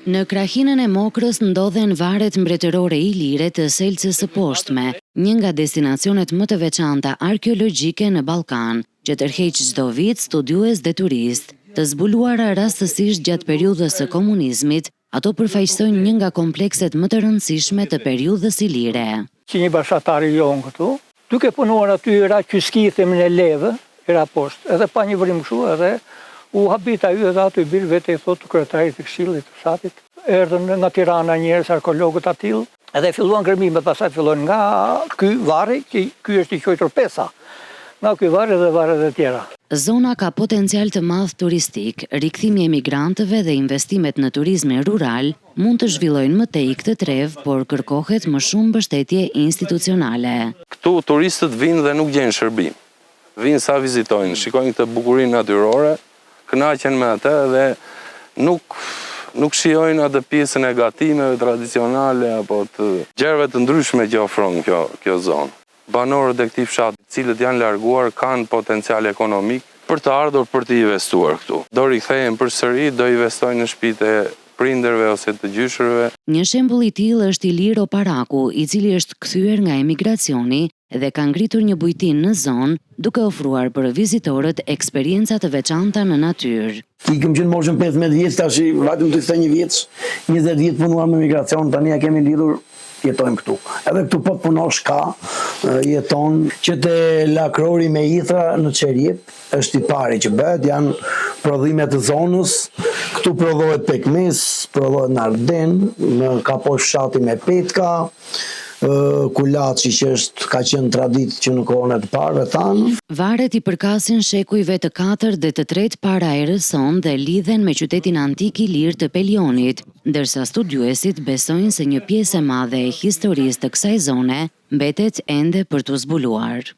Në krahinën e Mokrës ndodhen varet mbretërore ilire të Selcës së Poshtme, një nga destinacionet më të veçanta arkeologjike në Ballkan, që tërheq çdo vit studiues dhe turist. Të zbuluara rastësisht gjatë periudhës së komunizmit, ato përfaqësojnë një nga komplekset më të rëndësishme të periudhës ilire. Që një bashkëtari jon këtu, duke punuar aty era qyskithem në leve, era poshtë, edhe pa një vrim kështu, edhe u habita ju edhe aty bir vetë i thotë kryetarit të këshillit të fshatit. Erdhën nga Tirana njerëz arkeologët atil, edhe filluan kërmimet, pastaj fillon nga ky varri, që ky është i quajtur Pesa. Nga ky varr dhe varret e tjera. Zona ka potencial të madh turistik, rikthimi i emigrantëve dhe investimet në turizmin rural mund të zhvillojnë më tej këtë trev, por kërkohet më shumë mbështetje institucionale. Këtu turistët vinë dhe nuk gjejnë shërbim. Vinë sa vizitojnë, shikojnë këtë bukurinë natyrore, kënaqen me atë dhe nuk shijojnë atë pjesën e gatimeve tradicionale apo të gjërave të ndryshme që ofron kjo zonë. Banorët e këtij fshati, cilët janë larguar, kanë potencial ekonomik për të ardhur për të investuar këtu. Do rikthehen përsëri, do investojnë në shtëpitë e prindërve ose të gjyshërve. Një shembull i tillë është Ilir Oparaku, i cili është kthyer nga emigracioni dhe ka ngritur një bujtin në zonë, duke ofruar për vizitorët eksperjenca të veçanta në natyrë. Ikëm që në moshën 15 vjeç, tash vajtëm të 21 vjeç, 20 vjet punuar me emigracion, tani ja kemi lidhur, jetojmë këtu. Edhe këtu po punosh ka, jeton që te Lakrori me Ithra në Çerjep, është i pari që bëhet, janë prodhimet të zonës. Këtu prodhohet pekmes, prodhohet në Arden, ka poshtë fshati me petka, kulaçi që ka qenë traditë që në kohën e të parë thanë. Varet i përkasin shekujve të 4 dhe të 3 para erëson dhe lidhen me qytetin antik ilir të Pelionit, ndërsa studiuesit besojnë se një pjesë e madhe e historisë të kësaj zone mbetet ende për t'u zbuluar.